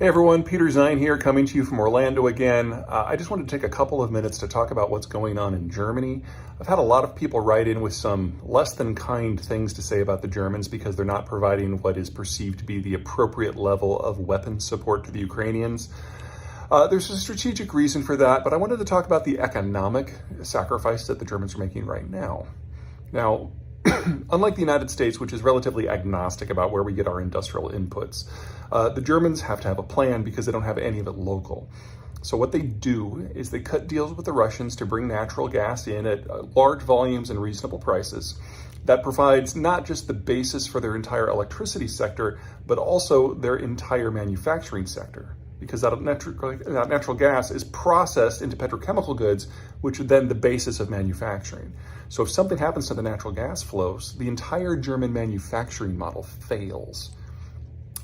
Hey everyone, Peter Zeihan here, coming to you from Orlando again. I just wanted to take a couple of minutes to talk about what's going on in Germany. I've had a lot of people write in with some less than kind things to say about the Germans because they're not providing what is perceived to be the appropriate level of weapon support to the Ukrainians. There's a strategic reason for that, but I wanted to talk about the economic sacrifice that the Germans are making right now. Now, unlike the United States, which is relatively agnostic about where we get our industrial inputs, the Germans have to have a plan because they don't have any of it local. So what they do is they cut deals with the Russians to bring natural gas in at large volumes and reasonable prices. That provides not just the basis for their entire electricity sector, but also their entire manufacturing sector, because that natural gas is processed into petrochemical goods, which are then the basis of manufacturing. So if something happens to the natural gas flows, the entire German manufacturing model fails.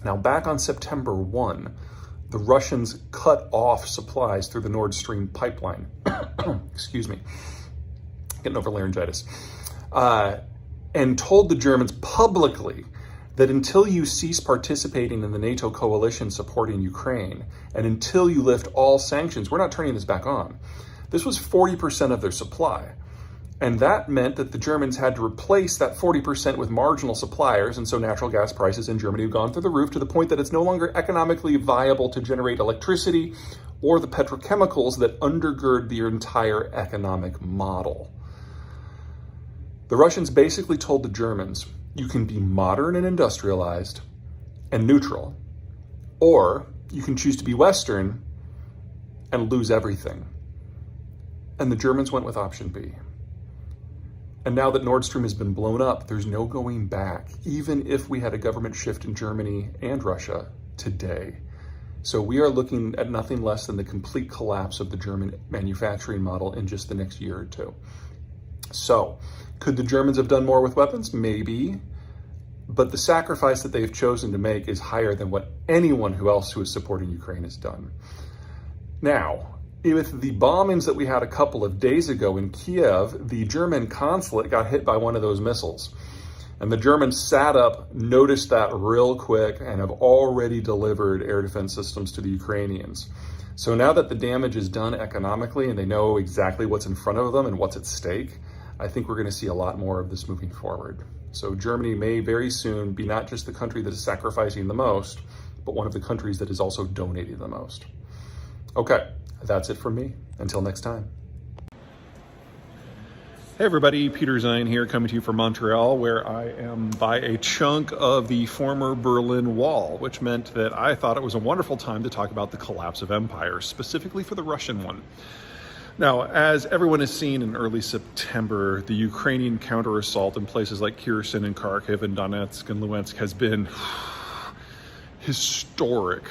Now, back on September 1, the Russians cut off supplies through the Nord Stream pipeline. Excuse me, getting over laryngitis. And told the Germans publicly that until you cease participating in the NATO coalition supporting Ukraine, and until you lift all sanctions, we're not turning this back on. This was 40% of their supply. And that meant that the Germans had to replace that 40% with marginal suppliers, and so natural gas prices in Germany have gone through the roof to the point that it's no longer economically viable to generate electricity or the petrochemicals that undergird the entire economic model. The Russians basically told the Germans, you can be modern and industrialized and neutral, or you can choose to be Western and lose everything. And the Germans went with option B. And now that Nord Stream has been blown up, there's no going back, even if we had a government shift in Germany and Russia today. So we are looking at nothing less than the complete collapse of the German manufacturing model in just the next year or two. So, could the Germans have done more with weapons? Maybe. But the sacrifice that they've chosen to make is higher than what anyone who is supporting Ukraine has done. Now, with the bombings that we had a couple of days ago in Kiev, the German consulate got hit by one of those missiles. And the Germans sat up, noticed that real quick, and have already delivered air defense systems to the Ukrainians. So now that the damage is done economically and they know exactly what's in front of them and what's at stake, I think we're going to see a lot more of this moving forward. So Germany may very soon be not just the country that is sacrificing the most, but one of the countries that is also donating the most. Okay, that's it from me. Until next time. Hey everybody, Peter Zeihan here, coming to you from Montreal, where I am by a chunk of the former Berlin Wall, which meant that I thought it was a wonderful time to talk about the collapse of empires, specifically for the Russian one. Now, as everyone has seen in early September, the Ukrainian counter-assault in places like Kherson and Kharkiv and Donetsk and Luhansk has been historic.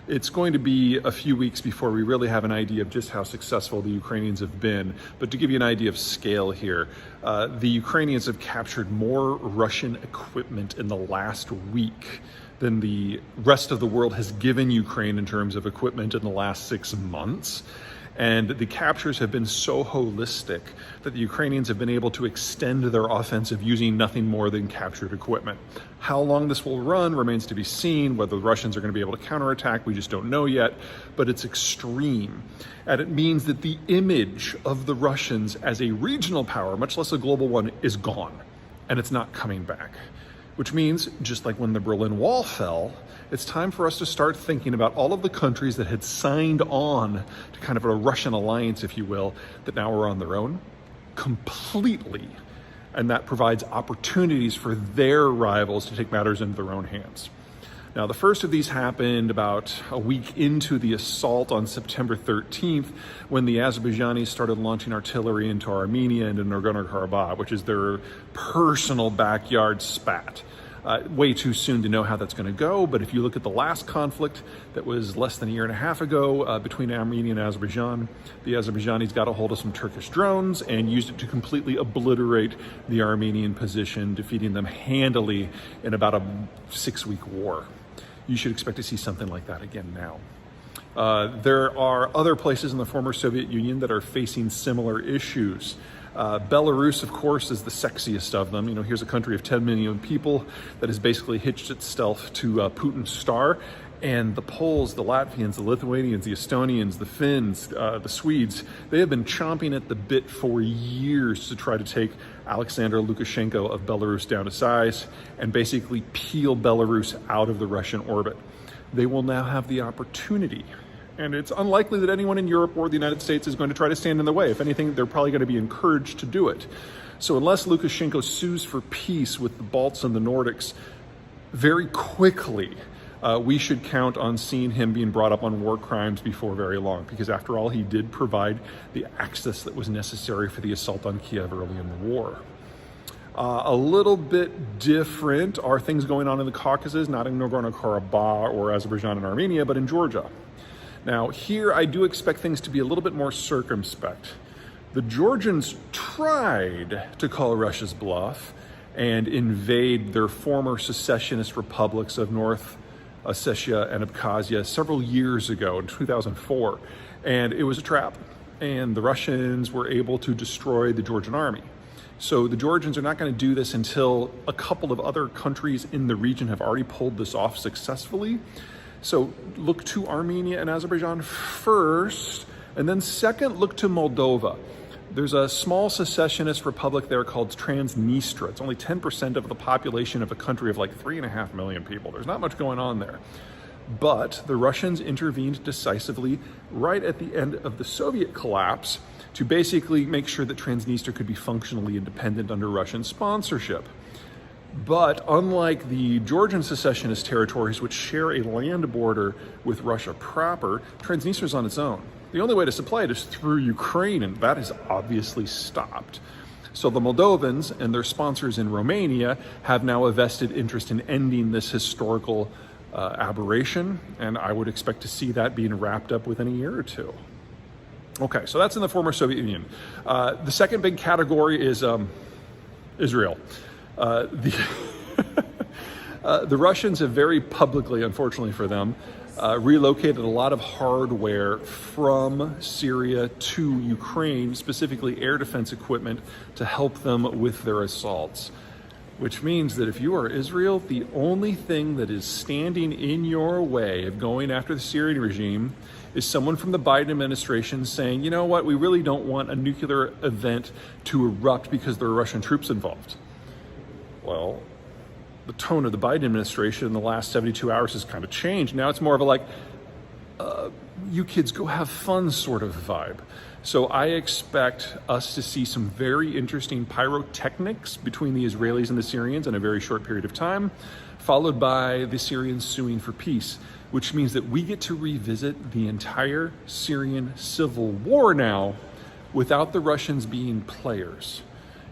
It's going to be a few weeks before we really have an idea of just how successful the Ukrainians have been. But to give you an idea of scale here, the Ukrainians have captured more Russian equipment in the last week than the rest of the world has given Ukraine in terms of equipment in the last 6 months. And the captures have been so holistic that the Ukrainians have been able to extend their offensive using nothing more than captured equipment. How long this will run remains to be seen. Whether the Russians are going to be able to counterattack, we just don't know yet, but it's extreme. And it means that the image of the Russians as a regional power, much less a global one, is gone, and it's not coming back. Which means, just like when the Berlin Wall fell, it's time for us to start thinking about all of the countries that had signed on to kind of a Russian alliance, if you will, that now are on their own completely. And that provides opportunities for their rivals to take matters into their own hands. Now, the first of these happened about a week into the assault on September 13th, when the Azerbaijanis started launching artillery into Armenia and in Nagorno-Karabakh, which is their personal backyard spat. Way too soon to know how that's going to go, but if you look at the last conflict that was less than a year and a half ago between Armenia and Azerbaijan, the Azerbaijanis got a hold of some Turkish drones and used it to completely obliterate the Armenian position, defeating them handily in about a 6-week war. You should expect to see something like that again now. There are other places in the former Soviet Union that are facing similar issues. Belarus, of course, is the sexiest of them. Here's a country of 10 million people that has basically hitched itself to Putin's star. And the Poles, the Latvians, the Lithuanians, the Estonians, the Finns, the Swedes, they have been chomping at the bit for years to try to take Alexander Lukashenko of Belarus down to size and basically peel Belarus out of the Russian orbit. They will now have the opportunity. And it's unlikely that anyone in Europe or the United States is going to try to stand in the way. If anything, they're probably going to be encouraged to do it. So unless Lukashenko sues for peace with the Balts and the Nordics very quickly, we should count on seeing him being brought up on war crimes before very long, because after all, he did provide the access that was necessary for the assault on Kiev early in the war. A little bit different are things going on in the Caucasus, not in Nagorno-Karabakh or Azerbaijan and Armenia, but in Georgia. Now, here I do expect things to be a little bit more circumspect. The Georgians tried to call Russia's bluff and invade their former secessionist republics of North Ossetia and Abkhazia several years ago in 2004, and it was a trap, and the Russians were able to destroy the Georgian army. So the Georgians are not going to do this until a couple of other countries in the region have already pulled this off successfully. So look to Armenia and Azerbaijan first, and then second, look to Moldova. There's a small secessionist republic there called Transnistria. It's only 10% of the population of a country of like 3.5 million people. There's not much going on there. But the Russians intervened decisively right at the end of the Soviet collapse to basically make sure that Transnistria could be functionally independent under Russian sponsorship. But unlike the Georgian secessionist territories, which share a land border with Russia proper, Transnistria is on its own. The only way to supply it is through Ukraine, and that has obviously stopped. So the Moldovans and their sponsors in Romania have now a vested interest in ending this historical aberration, and I would expect to see that being wrapped up within a year or two. Okay, so that's in the former Soviet Union. The second big category is Israel. The Russians have very publicly, unfortunately for them, relocated a lot of hardware from Syria to Ukraine, specifically air defense equipment, to help them with their assaults. Which means that if you are Israel, the only thing that is standing in your way of going after the Syrian regime is someone from the Biden administration saying, you know what, we really don't want a nuclear event to erupt because there are Russian troops involved. Well, the tone of the Biden administration in the last 72 hours has kind of changed. Now it's more of a like, you kids go have fun sort of vibe. So I expect us to see some very interesting pyrotechnics between the Israelis and the Syrians in a very short period of time, followed by the Syrians suing for peace, which means that we get to revisit the entire Syrian civil war now without the Russians being players.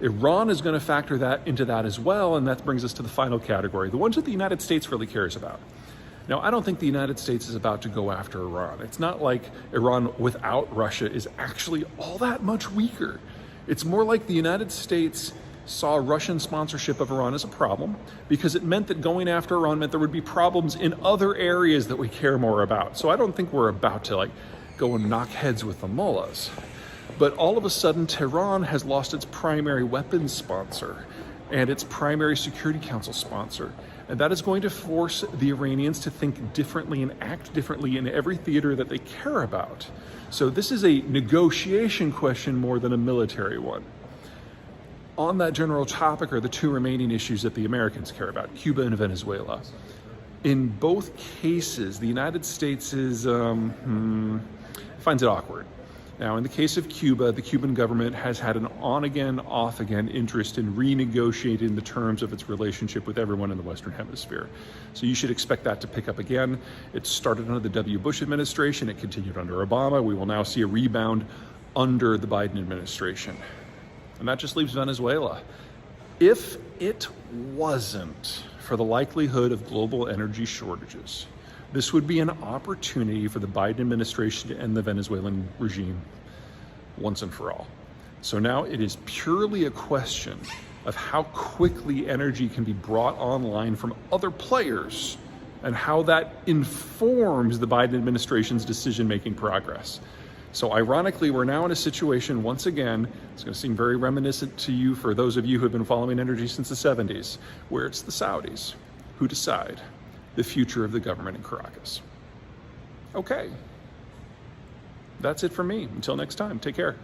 Iran is going to factor that into that as well, and that brings us to the final category, the ones that the United States really cares about. Now, I don't think the United States is about to go after Iran. It's not like Iran without Russia is actually all that much weaker. It's more like the United States saw Russian sponsorship of Iran as a problem because it meant that going after Iran meant there would be problems in other areas that we care more about. So I don't think we're about to go and knock heads with the mullahs. But all of a sudden, Tehran has lost its primary weapons sponsor and its primary Security Council sponsor. And that is going to force the Iranians to think differently and act differently in every theater that they care about. So this is a negotiation question more than a military one. On that general topic are the two remaining issues that the Americans care about, Cuba and Venezuela. In both cases, the United States finds it awkward. Now, in the case of Cuba, the Cuban government has had an on-again, off-again interest in renegotiating the terms of its relationship with everyone in the Western Hemisphere. So you should expect that to pick up again. It started under the W. Bush administration. It continued under Obama. We will now see a rebound under the Biden administration. And that just leaves Venezuela. If it wasn't for the likelihood of global energy shortages, this would be an opportunity for the Biden administration to end the Venezuelan regime once and for all. So now it is purely a question of how quickly energy can be brought online from other players and how that informs the Biden administration's decision-making progress. So ironically, we're now in a situation, once again, it's going to seem very reminiscent to you for those of you who have been following energy since the 70s, where it's the Saudis who decide. the future of the government in Caracas. Okay. That's it from me. Until next time, take care.